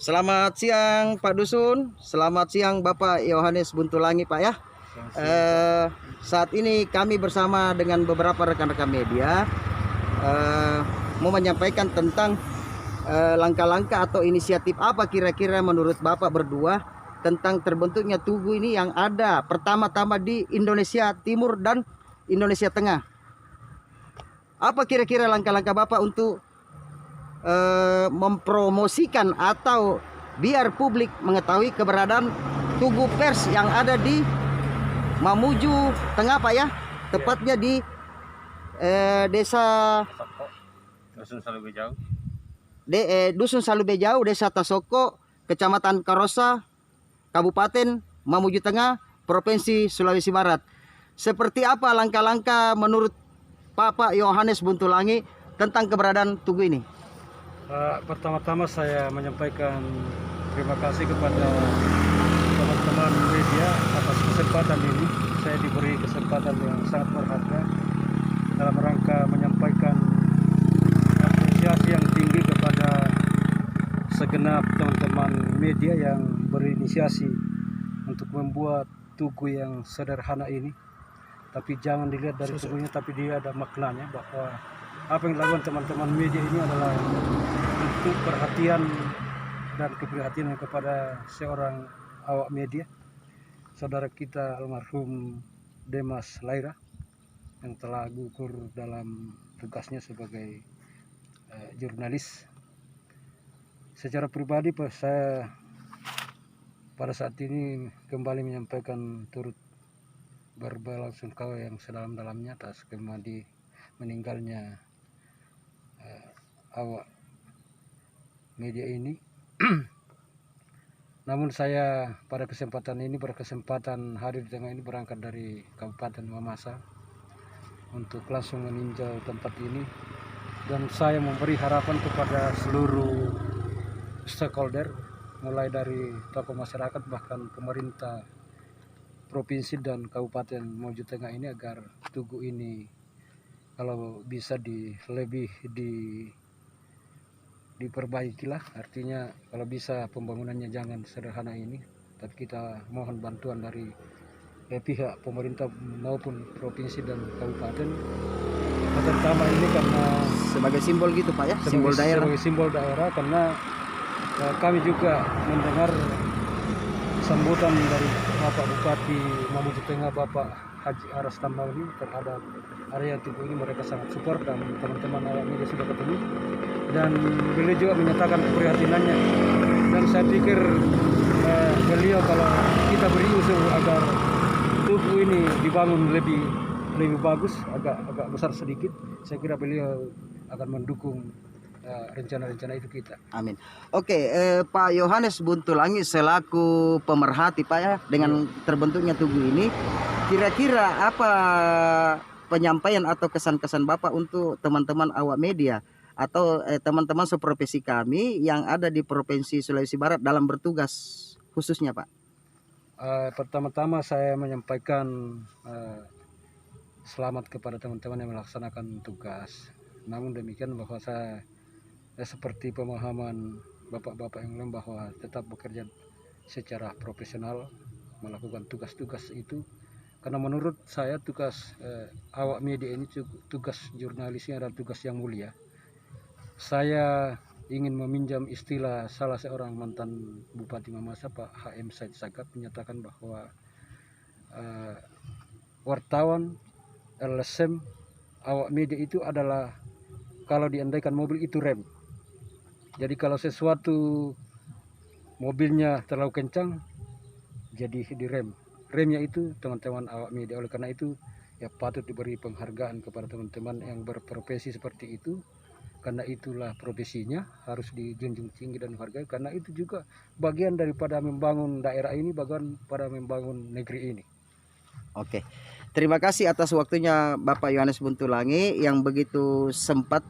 Selamat siang Pak Dusun, selamat siang Bapak Yohanes Buntulangi Pak ya. Saat ini kami bersama dengan beberapa rekan-rekan media mau menyampaikan tentang langkah-langkah atau inisiatif apa kira-kira menurut Bapak berdua tentang terbentuknya Tugu ini yang ada pertama-tama di Indonesia Timur dan Indonesia Tengah. Apa kira-kira langkah-langkah Bapak untuk mempromosikan atau biar publik mengetahui keberadaan Tugu Pers yang ada di Mamuju Tengah Pak ya, tepatnya di desa Dusun Salubejau, Dusun Salubejau, Desa Tasoko, Kecamatan Karosa, Kabupaten Mamuju Tengah, Provinsi Sulawesi Barat. Seperti apa langkah-langkah menurut Bapak Yohanes Buntulangi tentang keberadaan Tugu ini? Pertama-tama saya menyampaikan terima kasih kepada teman-teman media atas kesempatan ini. Saya diberi kesempatan yang sangat berharga dalam rangka menyampaikan apresiasi yang tinggi kepada segenap teman-teman media yang berinisiasi untuk membuat tugu yang sederhana ini. Tapi jangan dilihat dari tugunya, tapi dia ada maknanya bahwa apa yang dilakukan teman-teman media ini adalah untuk perhatian dan keprihatinan kepada seorang awak media, saudara kita almarhum Demas Laira yang telah gugur dalam tugasnya sebagai jurnalis. Secara pribadi saya pada saat ini kembali menyampaikan turut berbelasungkawa yang sedalam-dalamnya atas meninggalnya awak media ini. Namun saya pada kesempatan ini berkesempatan hadir di tengah ini berangkat dari Kabupaten Mamasa untuk langsung meninjau tempat ini, dan saya memberi harapan kepada seluruh stakeholder mulai dari tokoh masyarakat bahkan pemerintah provinsi dan Kabupaten Mamuju Tengah ini agar tugu ini kalau bisa diperbaikilah, artinya kalau bisa pembangunannya jangan sederhana ini, tapi kita mohon bantuan dari pihak pemerintah maupun provinsi dan kabupaten, terutama ini karena Sebagai simbol gitu Pak ya, simbol daerah. Sebagai simbol daerah, karena kami juga mendengar sambutan dari Bapak Bupati Mamuju Tengah, Bapak Haji Aras Tamauni terhadap area tugu ini. Mereka sangat support dan teman-teman awak media sudah ketemu, dan beliau juga menyatakan keprihatinannya, dan saya pikir beliau kalau kita beri usul agar tugu ini dibangun lebih bagus, agak besar sedikit, saya kira beliau akan mendukung rencana-rencana itu kita. Amin. Oke, Pak Yohanes Buntulangi selaku pemerhati Pak ya dengan terbentuknya Tugu ini, kira-kira apa penyampaian atau kesan-kesan Bapak untuk teman-teman awak media atau teman-teman seprofesi kami yang ada di Provinsi Sulawesi Barat dalam bertugas khususnya Pak? Pertama-tama saya menyampaikan selamat kepada teman-teman yang melaksanakan tugas. Namun demikian bahwa saya seperti pemahaman bapak-bapak yang lain bahwa tetap bekerja secara profesional melakukan tugas-tugas itu, karena menurut saya tugas awak media ini, tugas jurnalisnya adalah tugas yang mulia. Saya ingin meminjam istilah salah seorang mantan Bupati Mamasa, Pak HM Said Sagap, menyatakan bahwa wartawan, LSM, awak media itu adalah kalau diandaikan mobil itu rem. Jadi kalau sesuatu mobilnya terlalu kencang, jadi direm. Remnya itu teman-teman awak media. Oleh karena itu ya patut diberi penghargaan kepada teman-teman yang berprofesi seperti itu, karena itulah profesinya, harus dijunjung tinggi dan dihargai, karena itu juga bagian daripada membangun daerah ini, bagian pada membangun negeri ini. Oke, terima kasih atas waktunya Bapak Yohanes Buntulangi yang begitu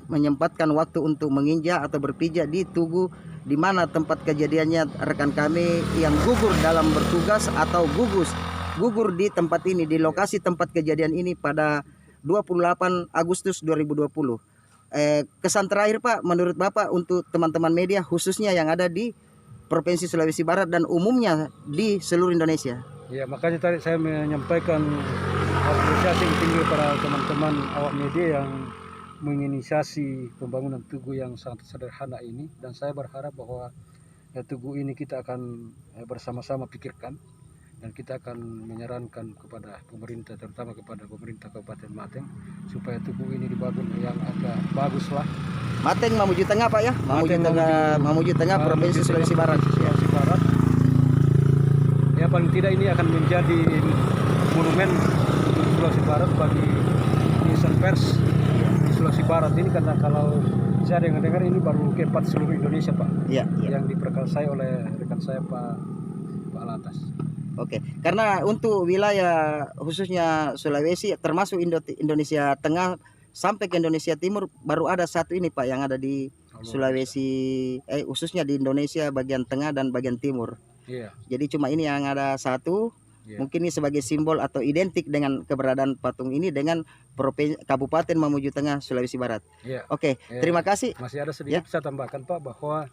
menyempatkan waktu untuk menginjak atau berpijak di Tugu di mana tempat kejadiannya rekan kami yang gugur dalam bertugas atau gugur di tempat ini, di lokasi tempat kejadian ini pada 28 Agustus 2020. Kesan terakhir Pak menurut Bapak untuk teman-teman media khususnya yang ada di Provinsi Sulawesi Barat dan umumnya di seluruh Indonesia. Ya, makanya tadi saya menyampaikan apresiasi yang tinggi para teman-teman awak media yang menginisiasi pembangunan tugu yang sangat sederhana ini, dan saya berharap bahwa tugu ini kita akan bersama-sama pikirkan, dan kita akan menyarankan kepada pemerintah, terutama kepada pemerintah Kabupaten Mateng, supaya tugu ini dibangun yang agak bagus lah. Mateng Mamuju Tengah Pak ya, Mamuju Tengah Provinsi Sulawesi Barat. Sulawesi Barat. Ya, paling tidak ini akan menjadi monumen untuk Sulawesi Barat bagi insan pers di Sulawesi Barat ini, karena kalau saya dengar ini baru keempat seluruh Indonesia Pak, Ya, yang diperkasai oleh rekan saya Pak Latas. Oke, karena untuk wilayah khususnya Sulawesi termasuk Indonesia Tengah sampai ke Indonesia Timur baru ada satu ini Pak yang ada di Sulawesi, khususnya di Indonesia bagian tengah dan bagian timur. Iya. Jadi cuma ini yang ada satu. Iya. Mungkin ini sebagai simbol atau identik dengan keberadaan patung ini dengan Kabupaten Mamuju Tengah Sulawesi Barat. Iya. Oke, terima kasih. Masih ada sedikit saya tambahkan Pak, bahwa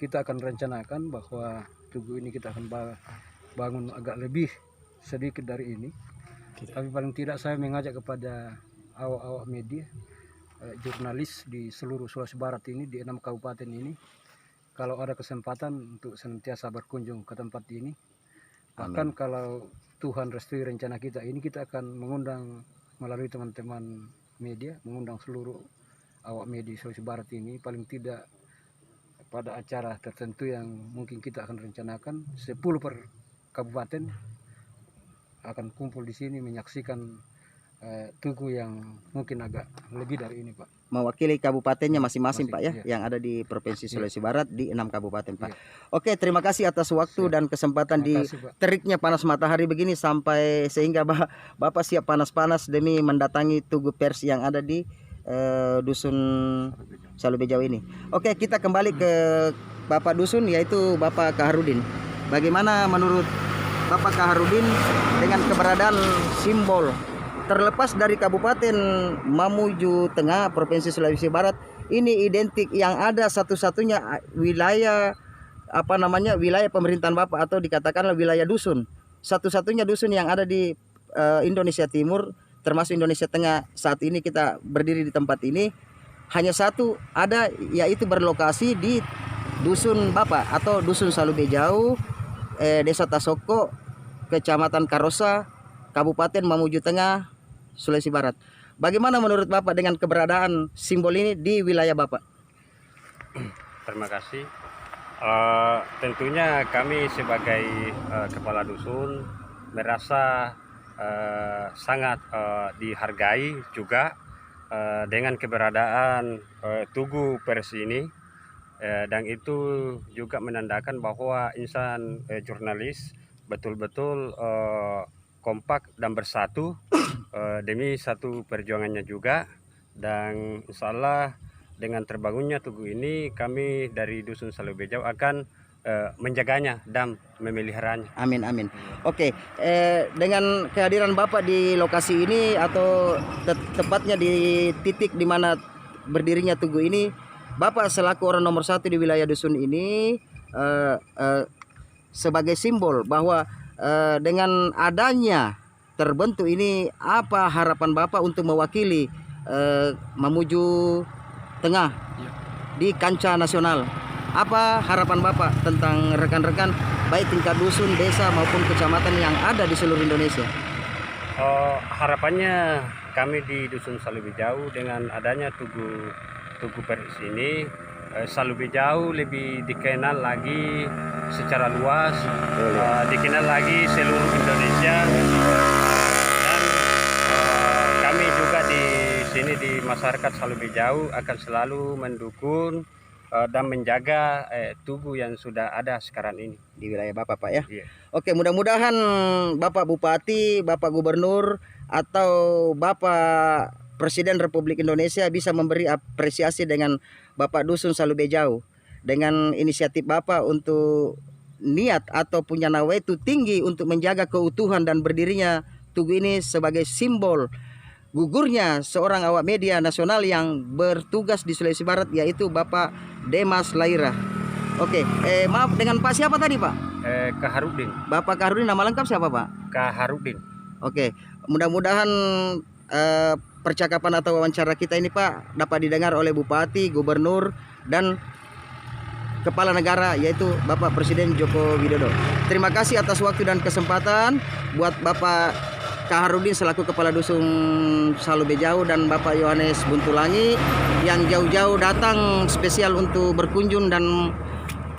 kita akan rencanakan bahwa tugu ini kita akan bangun agak lebih sedikit dari ini. Tapi paling tidak saya mengajak kepada awak-awak media, jurnalis di seluruh Sulawesi Barat ini, di 6 kabupaten ini, kalau ada kesempatan untuk senantiasa berkunjung ke tempat ini. Bahkan kalau Tuhan restui rencana kita ini, kita akan mengundang melalui teman-teman media, mengundang seluruh awak media Sulawesi Barat ini, paling tidak pada acara tertentu yang mungkin kita akan rencanakan, 10 per kabupaten akan kumpul di sini menyaksikan tugu yang mungkin agak lebih dari ini Pak. Mewakili kabupatennya masing-masing Pak ya, iya. yang ada di Provinsi Sulawesi Barat di 6 kabupaten Pak. Iya. Oke, terima kasih atas waktu dan kesempatan di teriknya panas matahari begini sampai sehingga Bapak siap panas-panas demi mendatangi tugu pers yang ada di dusun Salubejau ini. Oke, kita kembali ke Bapak dusun, yaitu Bapak Kaharudin. Bagaimana menurut Bapak Kaharudin dengan keberadaan simbol terlepas dari Kabupaten Mamuju Tengah Provinsi Sulawesi Barat ini identik yang ada satu-satunya wilayah wilayah pemerintahan Bapak, atau dikatakanlah wilayah dusun, satu-satunya dusun yang ada di Indonesia Timur termasuk Indonesia Tengah. Saat ini kita berdiri di tempat ini hanya satu ada, yaitu berlokasi di dusun Bapak atau dusun Salubejau, Desa Tasoko, Kecamatan Karosa, Kabupaten Mamuju Tengah, Sulawesi Barat. Bagaimana menurut Bapak dengan keberadaan simbol ini di wilayah Bapak? Terima kasih. Tentunya kami sebagai kepala dusun merasa sangat dihargai juga dengan keberadaan tugu pers ini, dan itu juga menandakan bahwa insan jurnalis betul-betul kompak dan bersatu demi satu perjuangannya juga. Dan insya Allah dengan terbangunnya tugu ini, kami dari Dusun Salubejau akan menjaganya dan memeliharanya. Amin, amin. Oke, dengan kehadiran Bapak di lokasi ini atau tepatnya di titik di mana berdirinya tugu ini, Bapak selaku orang nomor 1 di wilayah dusun ini sebagai simbol bahwa dengan adanya terbentuk ini, apa harapan Bapak untuk mewakili Mamuju Tengah di kancah nasional? Apa harapan Bapak tentang rekan-rekan baik tingkat dusun, desa maupun kecamatan yang ada di seluruh Indonesia? Harapannya kami di Dusun Salubejau dengan adanya tugu pers ini, Salubejau lebih dikenal lagi secara luas, dikenal lagi seluruh Indonesia. Dan kami juga di sini di masyarakat Salubejau akan selalu mendukung dan menjaga tugu yang sudah ada sekarang ini di wilayah Bapak, Pak ya. Iya. Oke, mudah-mudahan Bapak Bupati, Bapak Gubernur atau Bapak Presiden Republik Indonesia bisa memberi apresiasi dengan Bapak Dusun Salubejau dengan inisiatif Bapak untuk niat atau punya nawaitu tinggi untuk menjaga keutuhan dan berdirinya tugu ini sebagai simbol gugurnya seorang awak media nasional yang bertugas di Sulawesi Barat, yaitu Bapak Demas Laira. Oke, maaf dengan Pak siapa tadi Pak? Kaharudin. Bapak Kaharudin, nama lengkap siapa Pak? Kaharudin. Oke, mudah-mudahan percakapan atau wawancara kita ini Pak dapat didengar oleh Bupati, Gubernur, dan Kepala Negara yaitu Bapak Presiden Joko Widodo. Terima kasih atas waktu dan kesempatan buat Bapak Kaharudin selaku Kepala Dusun Salubejau dan Bapak Yohanes Buntulangi yang jauh-jauh datang spesial untuk berkunjung dan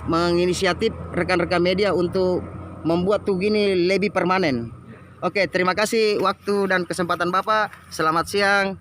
menginisiatif rekan-rekan media untuk membuat tugu ini lebih permanen. Oke, terima kasih waktu dan kesempatan Bapak. Selamat siang.